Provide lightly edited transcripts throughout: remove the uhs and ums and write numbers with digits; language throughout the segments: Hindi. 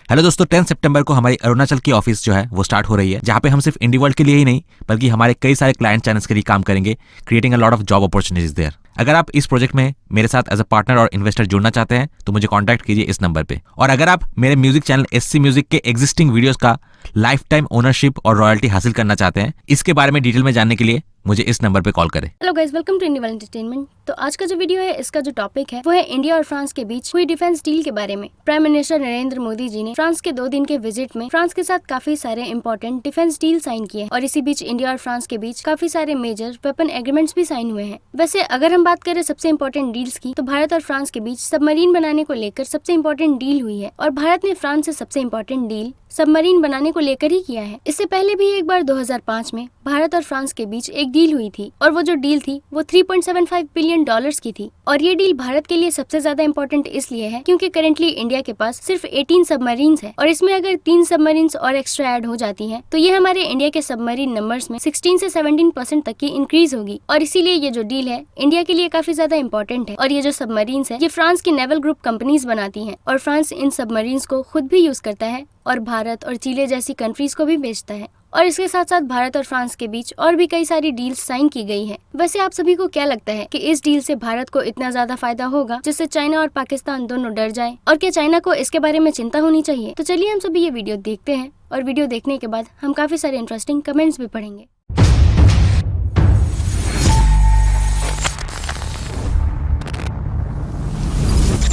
हेलो दोस्तों, 10 सितंबर को हमारी अरुणाचल की ऑफिस जो है वो स्टार्ट हो रही है, जहाँ पे हम सिर्फ इंडी वर्ल्ड के लिए ही नहीं बल्कि हमारे कई सारे क्लाइंट चैनल्स के लिए काम करेंगे, creating a lot of job opportunities there. अगर आप इस प्रोजेक्ट में मेरे साथ एज अ पार्टनर और इन्वेस्टर जुड़ना चाहते हैं तो मुझे कांटेक्ट कीजिए इस नंबर पे। और अगर आप मेरे म्यूजिक चैनल एससी म्यूजिक के एग्जिस्टिंग वीडियोस का लाइफ टाइम ओनरशिप और रॉयल्टी हासिल करना चाहते हैं, इसके बारे में डिटेल में जानने के लिए मुझे इस नंबर पे कॉल करें। Hello guys, welcome to Indi World Entertainment. तो आज का जो वीडियो है, इसका जो टॉपिक है वो है इंडिया और फ्रांस के बीच हुई डिफेंस डील के बारे में। प्राइम मिनिस्टर नरेंद्र मोदी जी ने फ्रांस के 2 दिन के विजिट में फ्रांस के साथ काफी सारे इंपॉर्टेंट डिफेंस डील साइन किए और इसी बीच इंडिया और फ्रांस के बीच काफी सारे मेजर वेपन एग्रीमेंट्स भी साइन हुए हैं। वैसे अगर हम बात करें सबसे इम्पोर्टेंट डील्स की, तो भारत और फ्रांस के बीच सबमरीन बनाने को लेकर सबसे इम्पोर्टेंट डील हुई है और भारत ने फ्रांस से सबसे इम्पोर्टेंट डील सबमरीन बनाने को लेकर ही किया है। इससे पहले भी एक बार 2005 में भारत और फ्रांस के बीच एक डील हुई थी और वो जो डील थी वो $3.75 बिलियन की थी। और ये डील भारत के लिए सबसे ज्यादा इम्पोर्टेंट इसलिए है क्योंकि करेंटली इंडिया के पास सिर्फ 18 सबमरीन्स है और इसमें अगर 3 सबमरीन्स और एक्स्ट्रा ऐड हो जाती हैं तो ये हमारे इंडिया के सबमरीन नंबर्स में 16 से 17% तक की इंक्रीज होगी। और इसीलिए ये जो डील है इंडिया के लिए काफी ज्यादा इम्पोर्टेंट है। और ये जो सबमरीन्स है ये फ्रांस की नेवल ग्रुप कंपनीज बनाती है और फ्रांस इन सबमरीन्स को खुद भी यूज करता है और भारत और चिली जैसी कंट्रीज को भी बेचता है। और इसके साथ साथ भारत और फ्रांस के बीच और भी कई सारी डील्स साइन की गई है। वैसे आप सभी को क्या लगता है कि इस डील से भारत को इतना ज्यादा फायदा होगा जिससे चाइना और पाकिस्तान दोनों डर जाए, और क्या चाइना को इसके बारे में चिंता होनी चाहिए? तो चलिए हम सभी ये वीडियो देखते हैं और वीडियो देखने के बाद हम काफी सारे इंटरेस्टिंग कमेंट्स भी पढ़ेंगे।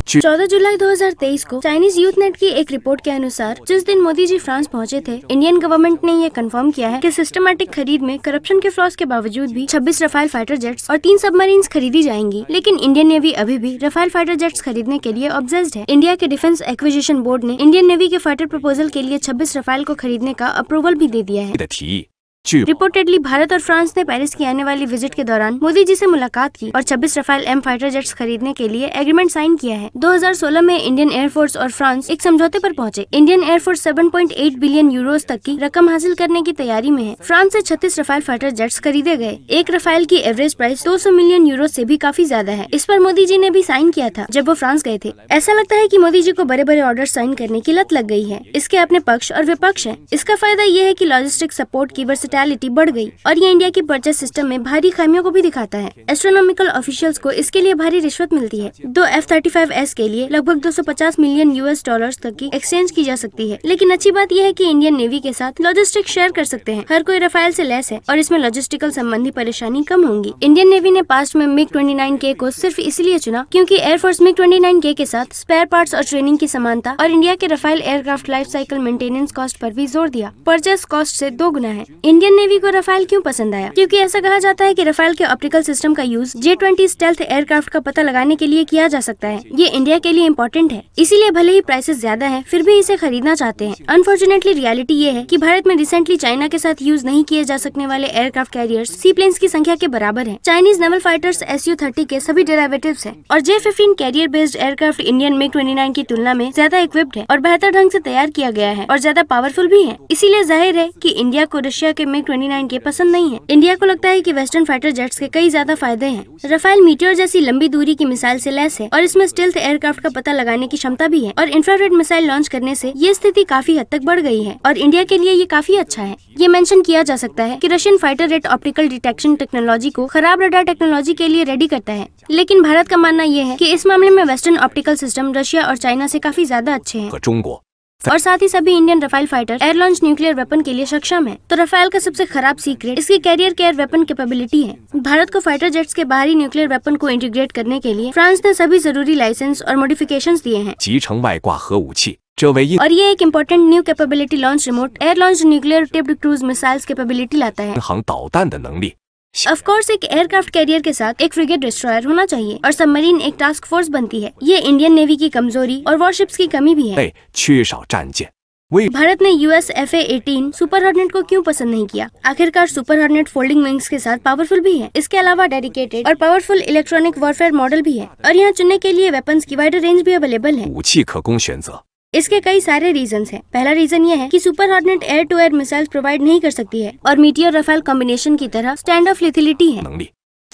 14 जुलाई 2023 को चाइनीज यूथ नेट की एक रिपोर्ट के अनुसार जिस दिन मोदी जी फ्रांस पहुंचे थे, इंडियन गवर्नमेंट ने ये कंफर्म किया है कि सिस्टमैटिक खरीद में करप्शन के फ्लॉस के बावजूद भी 26 रफाल फाइटर जेट्स और 3 सबमरीन्स खरीदी जाएंगी। लेकिन इंडियन नेवी अभी भी रफाल फाइटर जेट्स खरीदने के लिए ऑब्सेस्ड है। इंडिया के डिफेंस एक्विजिशन बोर्ड ने इंडियन नेवी के फाइटर प्रपोजल के लिए 26 रफाल को खरीदने का अप्रूवल भी दे दिया है। रिपोर्टेडली भारत और फ्रांस ने पेरिस की आने वाली विजिट के दौरान मोदी जी से मुलाकात की और 26 रफाल एम फाइटर जेट्स खरीदने के लिए एग्रीमेंट साइन किया है। 2016 में इंडियन एयरफोर्स और फ्रांस एक समझौते पर पहुंचे। इंडियन एयरफोर्स 7.8 बिलियन यूरोस तक की रकम हासिल करने की तैयारी में है। फ्रांस से 36 रफाल फाइटर जेट्स खरीदे गए। एक रफाल की एवरेज प्राइस 200 मिलियन यूरो से भी काफी ज्यादा है। इस पर मोदी जी ने भी साइन किया था जब वो फ्रांस गए थे। ऐसा लगता है कि मोदी जी को बड़े बड़े ऑर्डर साइन करने की लत लग गई है। इसके अपने पक्ष और विपक्ष है। इसका फायदा ये है कि लॉजिस्टिक सपोर्ट की वर्सेटैलिटी बढ़ गई और ये इंडिया की परचेस सिस्टम में भारी खामियों को भी दिखाता है। एस्ट्रोनॉमिकल ऑफिशियल्स को इसके लिए भारी रिश्वत मिलती है। 2 F-35S के लिए लगभग 250 मिलियन US$ तक की एक्सचेंज की जा सकती है। लेकिन अच्छी बात यह है कि इंडियन नेवी के साथ लॉजिस्टिक शेयर कर सकते हैं। हर कोई रफाल से लेस है और इसमें लॉजिस्टिकल संबंधी परेशानी कम होंगी। इंडियन नेवी ने पास्ट में MiG-29K को सिर्फ इसलिए चुना क्योंकि एयरफोर्स MiG-29K के साथ स्पेयर पार्ट्स और ट्रेनिंग की समानता और इंडिया के Rafale aircraft life cycle maintenance cost per भी जोर दिया। परचेस कॉस्ट से 2 गुना है। इंडियन नेवी को रफाल क्यों पसंद आया? क्योंकि ऐसा कहा जाता है कि रफाल के ऑप्टिकल सिस्टम का यूज J-20 स्टेल्थ एयरक्राफ्ट का पता लगाने के लिए किया जा सकता है। ये इंडिया के लिए इम्पोर्टेंट है, इसीलिए भले ही प्राइसेस ज्यादा हैं, फिर भी इसे खरीदना चाहते हैं। अनफॉर्चुनेटली रियलिटी ये है कि भारत में रिसेंटली चाइना के साथ यूज नहीं किए जा सकने वाले एयरक्राफ्ट कैरियर्स सी प्लेन्स की संख्या के बराबर है। चाइनीज नेवल फाइटर्स Su-30 के सभी डेरिवेटिव्स हैं और J-15 career based aircraft Indian MiG-29 की तुलना में ज्यादा इक्विप्ड है और बेहतर ढंग से तैयार किया गया है और ज्यादा पावरफुल भी है। इसीलिए जाहिर है कि इंडिया को रशिया के MiG-29K पसंद नहीं है। इंडिया को लगता है कि वेस्टर्न फाइटर जेट्स के कई ज्यादा फायदे हैं। रफाल मीटियोर जैसी लंबी दूरी की मिसाइल से लैस है और इसमें स्टेल्थ एयरक्राफ्ट का पता लगाने की क्षमता भी है और इंफ्रारेड मिसाइल लॉन्च करने से ये स्थिति काफी हद तक बढ़ गई है और इंडिया के लिए ये काफी अच्छा है। ये मेंशन किया जा सकता है कि Russian fighter jet optical detection technology को खराब रडार टेक्नोलॉजी के लिए रेडी करता है, लेकिन भारत का मानना यह है कि इस मामले में वेस्टर्न ऑप्टिकल सिस्टम रशिया और चाइना से काफी ज्यादा अच्छे हैं और साथ ही सभी Indian Rafale fighter air launch nuclear weapon के लिए सक्षम है। तो रफाल का सबसे खराब सीक्रेट इसकी कैरियर केयर वेपन कैपेबिलिटी है। भारत को फाइटर जेट्स के बाहरी न्यूक्लियर वेपन को इंटीग्रेट करने के लिए फ्रांस ने सभी जरूरी लाइसेंस और मॉडिफिकेशंस दिए हैं और ये एक important new capability launch remote air launch nuclear tipped cruise missiles capability लाता है। ऑफ कोर्स एक एयरक्राफ्ट कैरियर के साथ एक फ्रिगेट डिस्ट्रॉयर होना चाहिए और सबमरीन एक टास्क फोर्स बनती है। ये इंडियन नेवी की कमजोरी और वॉरशिप्स की कमी भी है। भारत ने US FA-18 सुपर हॉर्नेट को क्यों पसंद नहीं किया? आखिरकार सुपर हॉर्नेट फोल्डिंग विंग्स के साथ पावरफुल भी है। इसके अलावा डेडिकेटेड और पावरफुल इलेक्ट्रॉनिक वॉरफेयर मॉडल भी है और यहाँ चुनने के लिए वेपन्स की वाइडर रेंज भी अवेलेबल है। इसके कई सारे रीजंस हैं। पहला रीजन ये है कि Super Hornet air to air missiles provide नहीं कर सकती है और मीटियोर रफाल कॉम्बिनेशन की तरह स्टैंड ऑफ लिथिलिटी है।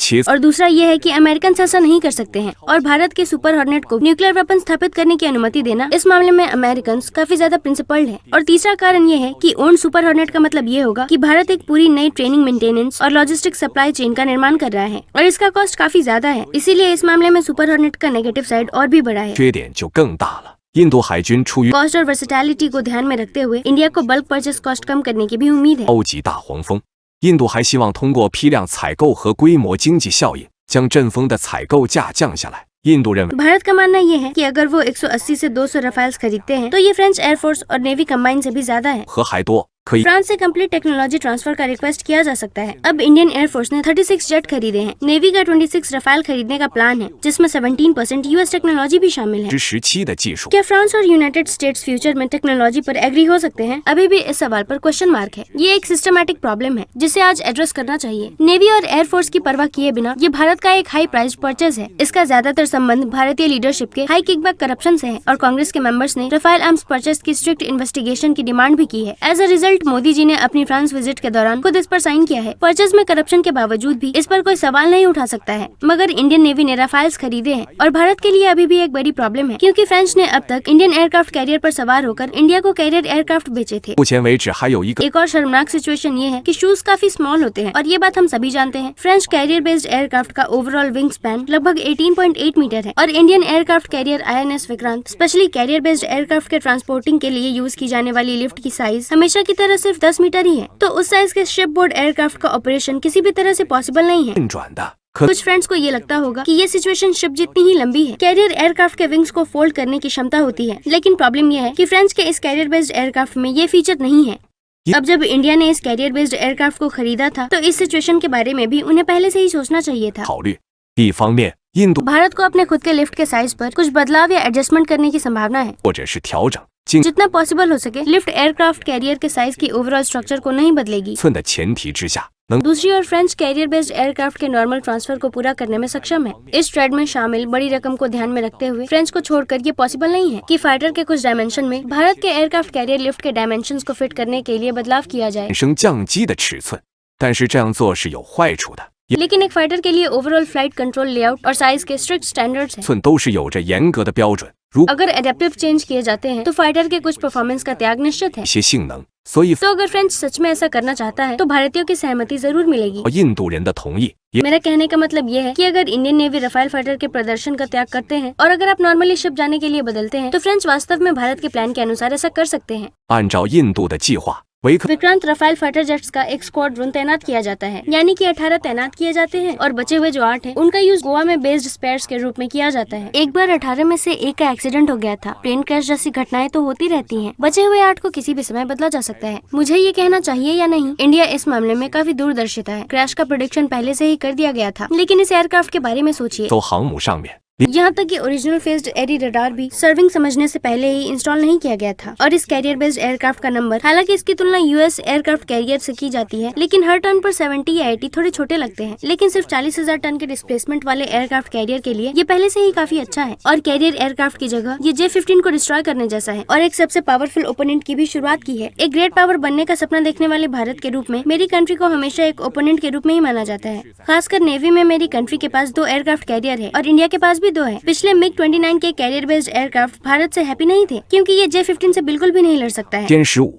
其次， और दूसरा ये है कि अमेरिकन ऐसा नहीं कर सकते हैं और भारत के सुपर हॉर्नेट को न्यूक्लियर वेपन स्थापित करने की अनुमति देना इस मामले में अमेरिकन काफी ज्यादा प्रिंसिपल्ड है। और तीसरा कारण ये है कि ओन सुपर हॉर्नेट का मतलब ये होगा कि भारत एक पूरी नई ट्रेनिंग, मेंटेनेंस और लॉजिस्टिक सप्लाई चेन का निर्माण कर रहा है और इसका कॉस्ट काफी ज्यादा है। इसीलिए इस मामले में सुपर हॉर्नेट का नेगेटिव साइड और भी बड़ा है। 缺点就更大了。印度海军出于 कॉस्ट और वर्सेटैलिटी को ध्यान में रखते हुए इंडिया को बल्क परचेस कॉस्ट कम करने की भी उम्मीद है। 欧级大黄蜂，印度还希望通过批量采购和规模经济效应，将阵风的采购价降下来。印度认为， भारत का मानना ये है कि अगर वो 180 से 200 रफाल्स खरीदते हैं तो ये फ्रेंच एयरफोर्स और नेवी कंबाइन से भी ज्यादा है। 和还多可以 फ्रांस से कंप्लीट टेक्नोलॉजी ट्रांसफर का रिक्वेस्ट किया जा सकता है। अब इंडियन एयरफोर्स ने 36 जेट खरीदे हैं। नेवी का 26 रफाल खरीदने का प्लान है, जिसमें 17% यूएस टेक्नोलॉजी भी शामिल है। 17的技术。 क्या फ्रांस और यूनाइटेड स्टेट्स फ्यूचर में टेक्नोलॉजी पर एग्री हो सकते हैं? अभी भी इस सवाल पर क्वेश्चन मार्क है। ये एक सिस्टमैटिक प्रॉब्लम है जिसे आज एड्रेस करना चाहिए। नेवी और एयरफोर्स की परवाह किए बिना ये भारत का एक हाई प्राइस परचेज है। इसका ज्यादातर संबंध भारतीय लीडरशिप के हाई किकबैक करप्शन से है और कांग्रेस के मेंबर्स ने रफाल आर्म्स परचेज की स्ट्रिक्ट इन्वेस्टिगेशन की डिमांड भी की है। As a result Modi ji ने अपनी फ्रांस विजिट के दौरान खुद इस पर साइन किया है। परचेज में करप्शन के बावजूद भी इस पर कोई सवाल नहीं उठा सकता है। मगर इंडियन नेवी ने रफाल्स खरीदे हैं और भारत के लिए अभी भी एक बड़ी प्रॉब्लम है, क्योंकि फ्रेंच ने अब तक इंडियन एयरक्राफ्ट कैरियर पर सवार होकर इंडिया को कैरियर एयरक्राफ्ट बेचे थे। 目前为止还有一个 एक और शर्मनाक सिचुएशन ये है कि शूज काफी स्मॉल होते हैं और ये बात हम सभी जानते हैं। फ्रेंच कैरियर बेस्ड एयरक्राफ्ट का ओवरऑल विंग स्पैन लगभग 18.8 मीटर है और Indian aircraft carrier INS Vikrant specially career based aircraft के ट्रांसपोर्टिंग के लिए यूज की जाने वाली लिफ्ट की साइज हमेशा की तरह सिर्फ 10 मीटर ही है। तो उस साइज के शिप बोर्ड एयरक्राफ्ट का ऑपरेशन किसी भी तरह से पॉसिबल नहीं है। 运转的，可 कुछ फ्रेंड्स को ये लगता होगा कि ये सिचुएशन शिप जितनी ही लंबी है। कैरियर एयरक्राफ्ट के विंग्स को फोल्ड करने की क्षमता होती है, लेकिन प्रॉब्लम ये है कि फ्रेंच के इस कैरियर बेस्ड एयरक्राफ्ट में ये फीचर नहीं है। अब जब इंडिया ने इस कैरियर बेस्ड एयरक्राफ्ट को खरीदा था तो इस सिचुएशन के बारे में भी उन्हें पहले से ही सोचना चाहिए था। 考虑。一方面，印度 भारत को अपने खुद के लिफ्ट के साइज पर कुछ बदलाव या एडजस्टमेंट करने की संभावना है। 或者是调整经 जितना पॉसिबल हो सके लिफ्ट एयरक्राफ्ट कैरियर के साइज की ओवरऑल स्ट्रक्चर को नहीं बदलेगी। 寸的前提之下，能 दूसरी ओर फ्रेंच कैरियर बेस्ड एयरक्राफ्ट के नॉर्मल ट्रांसफर को पूरा करने में सक्षम है। इस ट्रेड में शामिल बड़ी रकम को ध्यान में रखते हुए फ्रेंच को छोड़कर ये पॉसिबल नहीं है कि फाइटर के कुछ डायमेंशन में भारत के एयरक्राफ्ट कैरियर लिफ्ट के डायमेंशंस को फिट करने के लिए बदलाव किया जाए। 产生降机的尺寸，但是这样做是有坏处的。 लेकिन एक फाइटर के लिए ओवरऑल फ्लाइट कंट्रोल लेआउट और साइज के स्ट्रिक्ट स्टैंडर्ड्स हैं। 寸都是有着严格的标准。如 अगर एडेप्टिव चेंज किए जाते हैं तो फाइटर के कुछ परफॉर्मेंस का त्याग निश्चित है। 一些性能，所以 तो अगर फ्रेंच सच में ऐसा करना चाहता है तो भारतीयों की सहमति जरूर मिलेगी। 印度人的同意，也 मेरा कहने का मतलब ये है कि अगर इंडियन नेवी रफाल फाइटर के प्रदर्शन का त्याग करते हैं और अगर आप नॉर्मली शिप जाने के लिए बदलते हैं तो फ्रेंच वास्तव में भारत के प्लान के अनुसार ऐसा कर सकते हैं। 按照印度的计划，维克 विक्रांत रफाल फाइटर जेट्स का एक स्क्वाड्रन तैनात किया जाता है, यानी कि 18 तैनात किए जाते हैं और बचे हुए जो 8 हैं उनका यूज गोवा में बेस्ड स्पेयर्स के रूप में किया जाता है। एक बार 18 में से एक का एक्सीडेंट हो गया था। प्लेन क्रैश जैसी घटनाएं तो होती रहती हैं। बचे हुए 8 को किसी भी समय बदला जा सकता है। मुझे ये कहना चाहिए या नहीं, इंडिया इस मामले में काफी दूरदर्शिता है। क्रैश का प्रेडिक्शन पहले से ही कर दिया गया था, लेकिन इस एयरक्राफ्ट के बारे में सोचिए। 走航母上面， यहाँ तक कि ओरिजिनल फेज्ड एरी रडार भी सर्विंग समझने से पहले ही इंस्टॉल नहीं किया गया था। और इस कैरियर बेस्ड एयरक्राफ्ट का नंबर, हालांकि इसकी तुलना यूएस एयरक्राफ्ट कैरियर से की जाती है, लेकिन हर टर्न पर 70 या 80 थोड़े छोटे लगते हैं। लेकिन सिर्फ 40,000 टन के डिस्प्लेसमेंट वाले एयरक्राफ्ट कैरियर के लिए ये पहले से ही काफी अच्छा है। और कैरियर एयरक्राफ्ट की जगह ये J-15 को डिस्ट्रॉय करने जैसा है और एक सबसे पावरफुल ओपोनेंट की भी शुरुआत की है। एक ग्रेट पावर बनने का सपना देखने वाले भारत के रूप में मेरी कंट्री को हमेशा एक ओपोनेंट के रूप में ही माना जाता है। खासकर नेवी में मेरी कंट्री के पास 2 एयरक्राफ्ट कैरियर है और इंडिया के पास भी 2 है। पिछले MiG-29 के कैरियर बेस्ड एयरक्राफ्ट भारत से हैप्पी नहीं थे, क्योंकि ये J-15 से बिल्कुल भी नहीं लड़ सकता है। 歼15，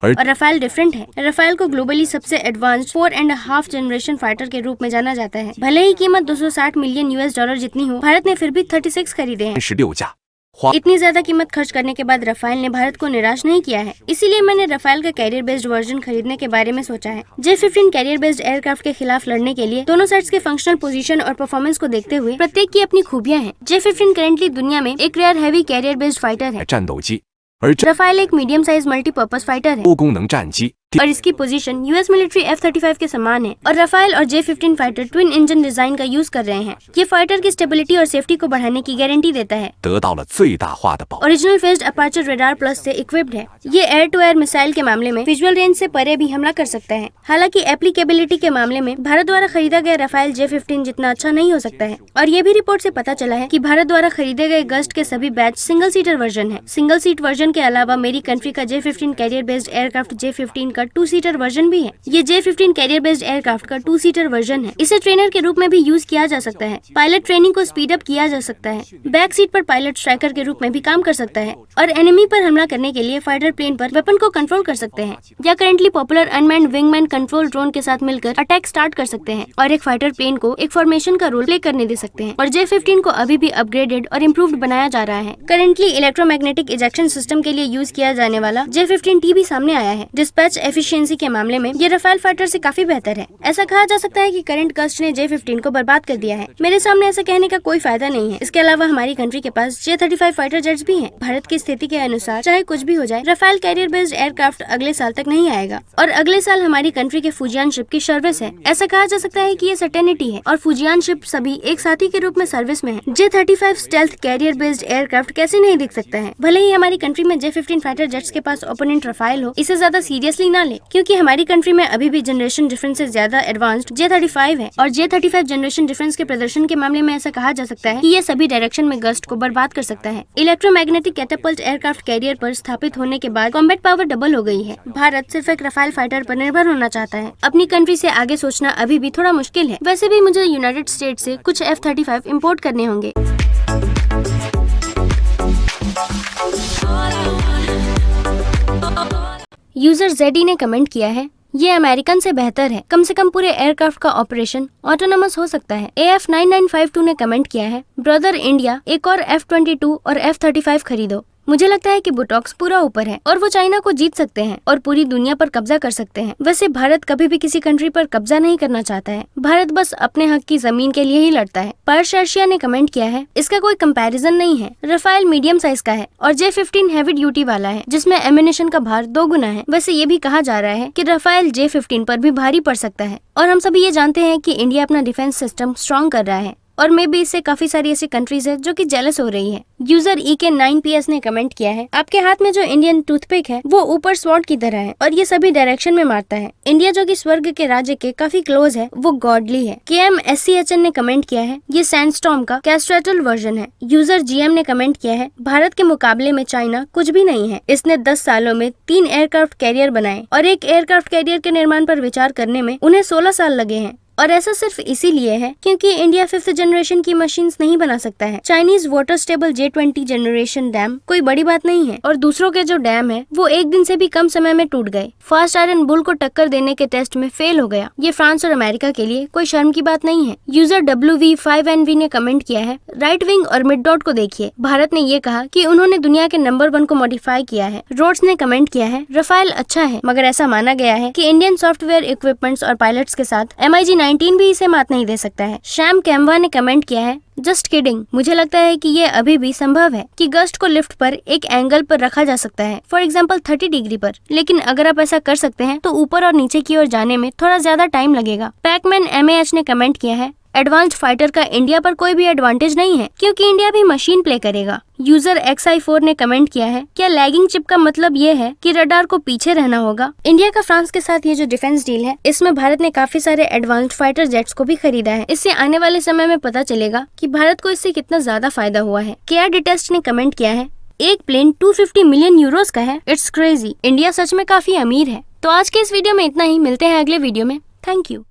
而 और रफाल डिफरेंट है। रफाल को ग्लोबली सबसे एडवांस्ड 4.5 जनरेशन फाइटर के रूप में जाना जाता है। भले ही कीमत $260 मिलियन US जितनी हो, भारत ने फिर भी 36 खरीदे हैं। 16架，花 इतनी ज्यादा कीमत खर्च करने के बाद रफाल ने भारत को निराश नहीं किया है। इसीलिए मैंने रफाल का कैरियर बेस्ड वर्जन खरीदने के बारे में सोचा है। J-15 कैरियर बेस्ड एयरक्राफ्ट के खिलाफ लड़ने के लिए दोनों साइड्स के फंक्शनल पोजीशन और परफॉर्मेंस को देखते हुए प्रत्येक की अपनी खूबियां हैं। J-15 करेंटली दुनिया में एक rare heavy carrier based fighter है। 战斗机，而这 रफाल एक मीडियम साइज मल्टीपर्पज फाइटर है 多功能战机， और इसकी पोजीशन यूएस मिलिट्री F-35 के समान है। और रफाल और J-15 fighter twin engine design का यूज कर रहे हैं। ये फाइटर की स्टेबिलिटी और सेफ्टी को बढ़ाने की गारंटी देता है। 得到了最大化的保护。 original phased aperture radar plus से इक्विप्ड है। ये एयर टू एयर मिसाइल के मामले में विजुअल रेंज से परे भी हमला कर सकता है। हालांकि एप्लीकेबिलिटी के मामले में भारत द्वारा खरीदा गया रफाल J-15 जितना अच्छा नहीं हो सकता है। और ये भी रिपोर्ट से पता चला है कि भारत द्वारा खरीदे गए गस्ट के सभी बैच सिंगल सीटर वर्जन है। सिंगल सीट वर्जन के अलावा मेरी कंट्री का J-15 career based aircraft J-15 का 2 सीटर वर्जन भी है। ये J-15 कैरियर बेस्ड एयरक्राफ्ट का 2 सीटर वर्जन है। इसे ट्रेनर के रूप में भी यूज किया जा सकता है। पायलट ट्रेनिंग को स्पीड अप किया जा सकता है। बैक सीट पर पायलट स्ट्राइकर के रूप में भी काम कर सकता है और एनिमी पर हमला करने के लिए फाइटर प्लेन पर वेपन को कंट्रोल कर सकते हैं, या currently popular unmanned wingman control drone के साथ मिलकर अटैक स्टार्ट कर सकते हैं और एक फाइटर प्लेन को एक फॉर्मेशन का रोल प्ले करने दे सकते हैं। और J-15 को अभी भी अपग्रेडेड और इम्प्रूव्ड बनाया जा रहा है। करेंटली इलेक्ट्रोमैग्नेटिक इजेक्शन सिस्टम के लिए यूज किया जाने वाला J-15T भी सामने आया है। डिस्पैच एफिशिएंसी के मामले में ये रफाल फाइटर से काफी बेहतर है। ऐसा कहा जा सकता है कि करंट गस्ट ने J-15 को बर्बाद कर दिया है। मेरे सामने ऐसा कहने का कोई फायदा नहीं है। इसके अलावा हमारी कंट्री के पास J-35 फाइटर जेट्स भी हैं। भारत की स्थिति के अनुसार चाहे कुछ भी हो जाए, रफाल कैरियर बेस्ड एयरक्राफ्ट अगले साल तक नहीं आएगा और अगले साल हमारी कंट्री के फुजियान शिप की सर्विस है। ऐसा कहा जा सकता है कि ये सर्टेनिटी है और फुजियान शिप सभी एक साथी के रूप में सर्विस में है। J-35 stealth career based aircraft कैसे नहीं दिख सकता है। भले ही हमारी कंट्री में J-15 फाइटर जेट्स के पास ओपोनेंट रफाल हो, इसे ज्यादा सीरियसली ना ले, क्योंकि हमारी कंट्री में अभी भी जनरेशन डिफरेंस से ज्यादा एडवांस्ड J-35 है। और J-35 जनरेशन डिफरेंस के प्रदर्शन के मामले में ऐसा कहा जा सकता है कि ये सभी डायरेक्शन में गस्ट को बर्बाद कर सकता है। इलेक्ट्रोमैग्नेटिक कैटापल्ट एयरक्राफ्ट कैरियर पर स्थापित होने के बाद कॉम्बैट पावर डबल हो गई है। भारत सिर्फ एक रफाल फाइटर पर निर्भर होना चाहता है। अपनी कंट्री से आगे सोचना अभी भी थोड़ा मुश्किल है। वैसे भी मुझे यूनाइटेड स्टेट्स से कुछ F-35 इंपोर्ट करने होंगे। यूजर जेडी ने कमेंट किया है, ये अमेरिकन से बेहतर है। कम से कम पूरे एयरक्राफ्ट का ऑपरेशन ऑटोनोमस हो सकता है। AF9952 ने कमेंट किया है, ब्रदर इंडिया एक और F-22 और F-35 खरीदो। मुझे लगता है कि बुटॉक्स पूरा ऊपर है और वो चाइना को जीत सकते हैं और पूरी दुनिया पर कब्जा कर सकते हैं। वैसे भारत कभी भी किसी कंट्री पर कब्जा नहीं करना चाहता है। भारत बस अपने हक की जमीन के लिए ही लड़ता है। पारशर्शिया ने कमेंट किया है, इसका कोई कंपैरिजन नहीं है। रफाल मीडियम साइज का है और J-15 हैवी ड्यूटी वाला है, जिसमें एमिनेशन का भार 2 गुना है। वैसे ये भी कहा जा रहा है कि रफाल J-15 पर भी भारी पड़ सकता है और हम सभी ये जानते हैं कि इंडिया अपना डिफेंस सिस्टम स्ट्रॉन्ग कर रहा है और मे भी इससे काफी सारी ऐसी कंट्रीज है जो कि जेलस हो रही है। यूजर EK9PS ने कमेंट किया है, आपके हाथ में जो इंडियन टूथपिक है वो ऊपर स्वॉर्ड की तरह है और ये सभी डायरेक्शन में मारता है। इंडिया जो कि स्वर्ग के राज्य के काफी क्लोज है, वो गॉडली है। KMSCHN ने कमेंट किया है, ये सैंडस्टॉर्म का कैस्ट्रेटल वर्जन है। यूजर GM ने कमेंट किया है, भारत के मुकाबले में चाइना कुछ भी नहीं है। इसने 10 सालों में 3 एयरक्राफ्ट कैरियर बनाए और एक एयरक्राफ्ट कैरियर के निर्माण पर विचार करने में उन्हें 16 साल लगे हैं। और ऐसा सिर्फ इसीलिए है क्योंकि इंडिया 5th जनरेशन की मशीन्स नहीं बना सकता है। Chinese water stable J-20 generation dam कोई बड़ी बात नहीं है और दूसरों के जो डैम है वो एक दिन से भी कम समय में टूट गए। फास्ट आयरन बुल को टक्कर देने के टेस्ट में फेल हो गया। ये फ्रांस और अमेरिका के लिए कोई शर्म की बात नहीं है। यूजर WV5NV ने कमेंट किया है, राइट विंग और मिड डॉट को देखिए। भारत ने ये कहा कि उन्होंने दुनिया के नंबर 1 को मॉडिफाई किया है। रोड्स ने कमेंट किया है, रफाल अच्छा है मगर ऐसा माना गया है कि इंडियन सॉफ्टवेयर इक्विपमेंट्स और पायलट्स के साथ MiG-19 भी इसे मात नहीं दे सकता है। श्याम कैमवा ने कमेंट किया है, जस्ट किडिंग। मुझे लगता है कि ये अभी भी संभव है कि गस्ट को लिफ्ट पर एक एंगल पर रखा जा सकता है, फॉर एग्जांपल 30 डिग्री पर। लेकिन अगर आप ऐसा कर सकते हैं तो ऊपर और नीचे की ओर जाने में थोड़ा ज्यादा टाइम लगेगा। पैकमैन MAH ने कमेंट किया है, एडवांस्ड फाइटर का इंडिया पर कोई भी एडवांटेज नहीं है क्योंकि इंडिया भी मशीन प्ले करेगा। यूजर XI4 ने कमेंट किया है, क्या लैगिंग चिप का मतलब ये है कि रडार को पीछे रहना होगा। इंडिया का फ्रांस के साथ ये जो डिफेंस डील है, इसमें भारत ने काफी सारे एडवांस्ड फाइटर जेट्स को भी खरीदा है। इससे आने वाले समय में पता चलेगा कि भारत को इससे कितना ज्यादा फायदा हुआ है। KR डिटेस्ट ने कमेंट किया है, एक प्लेन 250 मिलियन यूरोस का है, इट्स क्रेजी। इंडिया सच में काफी अमीर है। तो आज के इस वीडियो में इतना ही, मिलते हैं अगले वीडियो में। Thank you.